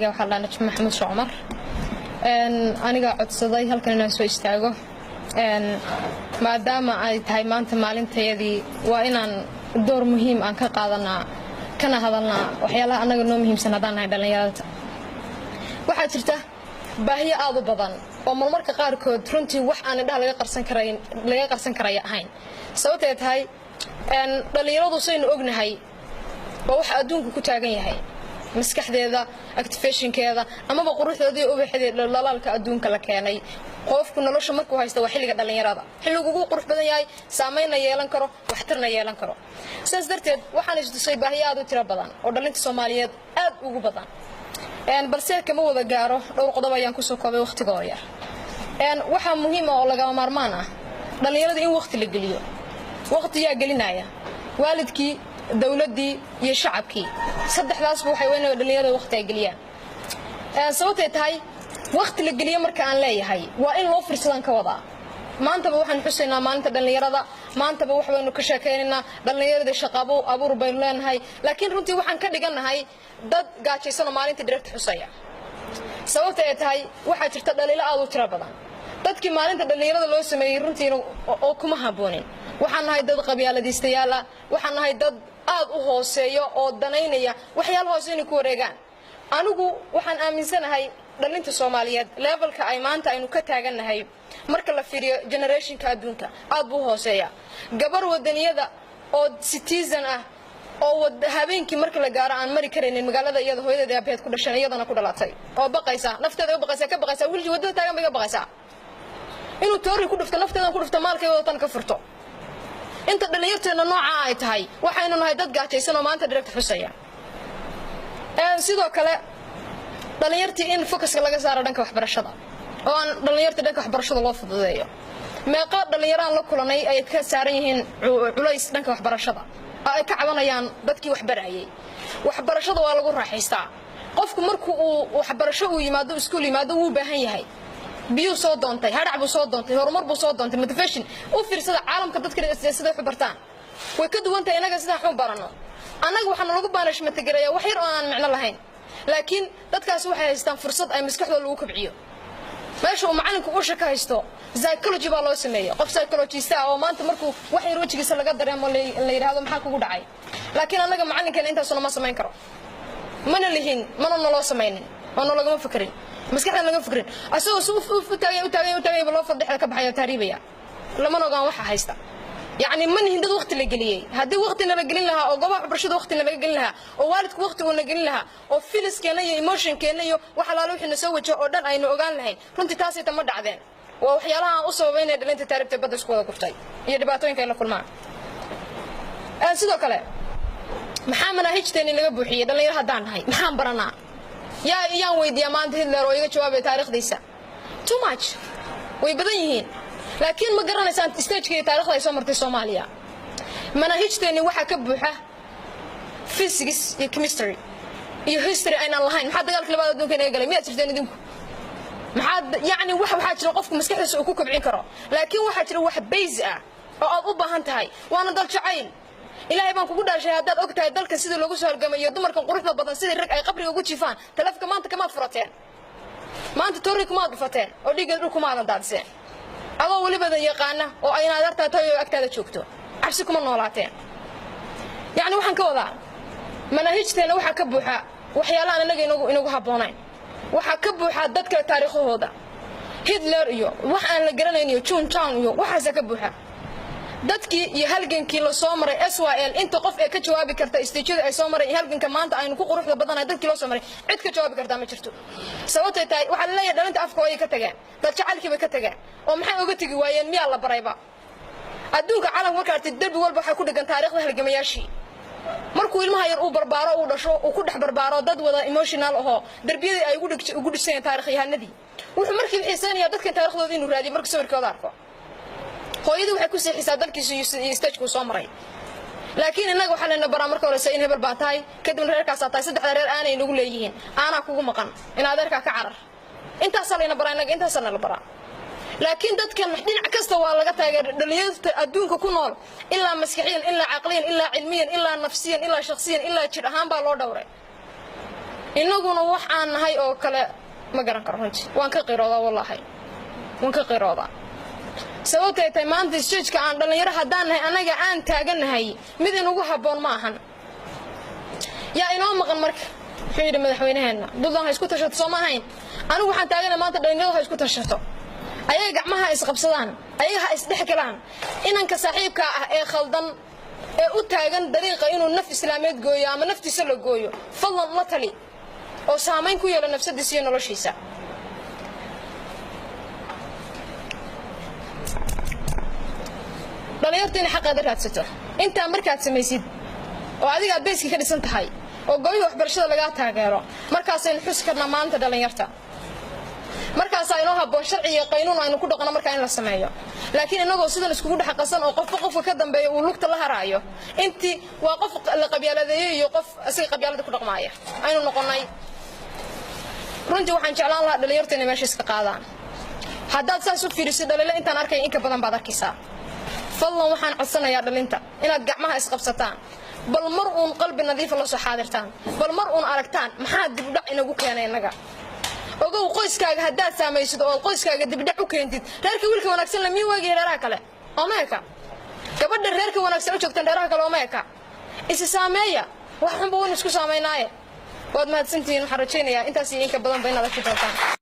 waxaa la najm maxamed Shoomar aniga codsaday halkan inaan soo istaago maadaama ay tahay maanta maalinteedii waa inaan door muhiim aan ka qaadanaa kana hadalnaa waxyaalaha anaga noo muhiimsan hadaan nahay dhalinyarada waxaa jirta baahiyo aad u badan oo marmarka qaarkood runtii wax aan indhaha laga qarsan karay ahayn sababtoo tahay dhalinyaradu saynu ognahay oo wax adduunku ku taagan yahay maskaxdeeda activationkeeda ama quruxdeeda oo ubaxdeeda lalaalka adduunka la keenay qofku nolosha markuu haysto waa xilliga dhalinyarada xilligu ugu qurux badan yahay saameyn yeelan karo waxtarna yeelan karo sidaas darteed waxaan isdusay baahiyo aad u tiro badan oo dhalinta Soomaaliyeed aad ugu badan balse kama wada gaaro dhowr qodob ayaan ku soo koobay waqtiga oo yar waxa muhiim ah oo laga maarmaan ah dhalinyarada in waqti la geliyo waqtiga gelinaya waalidkii dawladii iyo shacabkii saddexdaas waxay weynaa dhalinyarada waqti ay geliyaan sababtay tahay waqti la geliyo marka aan leeyahay waa in loo fursadan ka wada maanta waxaan xusaynaa maalinta dhalinyarada maanta waxaynu ka sheekaynaynaa dhalinyarada shaqo abuur bay leenahay laakiin runtii waxaan ka dhiganahay dad gaajaysan oo maalinta direct xusaya sababtay tahay waxa jirta dhaliilo aad u tiro badan dadkii maalinta dhalinyarada loo sameeyay runtii oo kuma haboonin waxaan nahay dad qabyaaladiistayaal ah waxaan nahay dad aad u hooseeyo oo danaynaya waxyaalo hooseeyay ku wareegaan anigu waxaan aaminsanahay dhalinta Soomaaliyeed levelka ay maanta aynu ka taaganahay marka la fiiriyo generationka adduunka aad buu hooseeya gabar wadaniyada oo citizen ah oo habeenkii marka la gaaro aan mari kareenin magaalada iyada hooyadeeda abeed ku dhashay iyadana ku dhalatay oo baqaysa nafteeda ka baqaysa wiilji wadada taagan bay ka baqaysa inuu toori ku dhufto nafteeda ku dhufto maalkeeda wadatan ka furto inta dhalinyarteena nooca ay tahay waxaynu nahay dad gaajaysan oo maanta direct xusaya sidoo kale dhalinyartii in focus laga saaro dhanka waxbarashada oo aan dhalinyartii dhanka waxbarashada loo fududeeyo meeqa dhalinyaraan la kulanay ay ka saaran yihiin culays dhanka waxbarashada ay ka cabanayaan dadkii waxbarayay waxbarashada waa lagu raaxaystaa qofku markuu waxbarasho uu yimaado iskuul yimaado uu baahan yahay biyo soo doontay hadhac buu soo doontay horumar buu soo doontay motivation u fiirsada caalamka dadka sida wax bartaan way ka duwan tahay inaga sida xun barano anaga waxaan lagu baanashmata gareeyaa wax yar oo aan macno lahayn laakiin dadkaas waxay haystaan fursad ay maskaxdooda lagu kabciyo meesha uu macalinku u shaqaysto psychology baa loo sameeyaa qof psychologist ah oo maanta markuu wax yar wajigiisa laga dareemo la yiraahdo maxaa kugu dhacay laakiin anaga macalinkeena intaas ma sameyn karo mana lihin mana naloo sameynin oo lagama fikirin maskaxda laga fikirin asoo u taagay loo fadhixda ka baxaya taariibaya lama ogaan waxa haysta يعني من هند وقت اللي قليه هذا وقت اللي بقول لها أو جواب برشة وقت اللي بقول لها أو والدك وقت اللي بقول لها أو فيلس كأنه إيموشن كأنه وحلالو إحنا نسوي شيء أردن أي نوعان لهين كنت تاسي تمد عذين وحيالها أصلا بين اللي أنت تعرف تبدأ سكولا كفتاي يدباتوين كأنه كل ما سيدو كله محمد هيج تاني اللي ببوحية ده اللي يرهدان هاي محمد برنا يا ويدي ما أنت هلا رويك شواب تاريخ ديسا too much ويبدأ لكن ما قررنا إنسان تستيج كي تاريخ لا يسمر في الصومالية مناهجتني وحى كبوحة فيزيكس كيمستري هيستوري أين الله هاي محد قال كل بعض دون كنا يقول 100 تجدني دونك محد يعني واحد تلقفكم مسكين سوكوك بعكرة لكن واحد تروح بيزة أو أبوها أنت هاي وأنا ضل شعيل إلهي بانكو قد شهادات أوقتها دلك سيد لوجو سهل جميع دمركم قرطنا بدن سيد الرك أي قبري وجود شيفان تلف كمان أنت كمان فرتين ما أنت توريكم ما بفتين ودي قدركم ما أنا دارسين أقول ولي بدن يقانا وأين أدرت توي أكتر تشوكتو عبسكم النولاتين يعني وحن كوضع مناهجتنا وحا كبوحا وحيالا أنا نجي إنو هابونين وحا كبوحا دتك التاريخ هذا هتلر يو وحن لقرنا يو تشون تشان يو وحا زكبوحا dadkii iyo halgankii la soo maray SYL inta qof ee ka jawaabi karta istiijada ay soo maray halganka maanta aynu ku quruxda badanahay dadkii loo soo maray cid ka jawaabi karta ma jirto sababtoo tahay waxa la leeyahay dhalinta afka way ka tageen dad jacaylkii bay ka tageen oo maxay uga tagi waayeen miyaa la barayba adduunka caalamka marka artid darbi walba waxa ku dhigan taariikhda halgamayaashii markuu ilmaha yar uu barbaaro uu dhasho uu ku dhex barbaaro dad wada emotional ah darbiyada ay ugu dhiseen taariikhyahanadii wuxuu markii xiisaynaya dadka taariikhdooda inuu raadiyo markii sawirkooda arko hooyadu waxay ku seexisay dalkiisa iyo stage-ku soo maray laakiin inaga waxa la baraa marka hore in hebel baa tahay kadib reerkaas tahay saddex reer aanay nagu leeyihiin aana kugu maqan in adeerka ka carar intaas la baraa inaga intaas la baraa laakiin dadkan dhinac kasta waa laga taageeray dhalinyarada adduunka ku nool ilaa maskaxiyan ilaa aqliyan ilaa cilmiyan ilaa nafsiyan ilaa shakhsiyan ilaa jir ahaan baa loo dhawray innaguna wax aan nahay oo kale ma garan karo runtii waan ka qiroodaa wallaahi waan ka qiroodaa sababtay tahay maanta stage-ka aan dhalinyaro haddaan nahay anaga aan taaganahay mid inugu habboon ma ahan yaa inoo maqan marka wuxuu yidhi madaxweynaheena buntland ha isku tashato soo ma ahayn anigu waxaan taaganahay maanta dhalinyaradu ha isku tashato ayaga gacmaha isqabsadaan ayaga ha isdhex galaan inanka saaxiibka ah ee khaldan ee u taagan dariiqa inuu naf islaameed gooyo ama naftiisa la gooyo fadlan la tali oo saamayn ku yeelo nafsadiisa iyo noloshiisa dhalinyarteena xaqaada raadsato intaa markaad samaysid oo adiga beeski ka dhisan tahay oo gooyaha waxbarashada laga taageero markaasaynu xusi karnaa maanta dhalinyarta markaas aynu habboon sharci iyo qaynuun aynu ku dhaqano marka in la sameeyo laakiin inagoo sidan iskugu dhaxaqasan oo qofka ka dambeeyo uu lugta la haraayo intii waa qof la qabyaaladeeyay iyo qof asiga qabyaalada ku dhaqmaaya aynu noqonay runtii waxaan jeclaan lahaa dhalinyarteena meesha iska qaadaan haddaad saas u fiirisid dhalinyaro intaan arkay in ka badan baad arkaysaa fadlan waxaan codsanayaa dhalinta inaad gacmaha isqabsataan bal mar uun qalbi nadiif la soo xaadirtaan bal mar uun aragtaan maxaa dib u dhac inagu keenay inaga ogow qoyskaaga haddaad saamaysid oo qoyskaaga dib u dhac u keentid reerka wiilka wanaagsan lama waagay reeraha kale omeeka gabadha reerka wanaagsan u joogtan reeraha kale omeeka isi saameeya wax xun buu isku saameynaaye waad mahadsantihiin waxaan rajaynayaa intaas iyo in ka badan ba inaad arki doontaan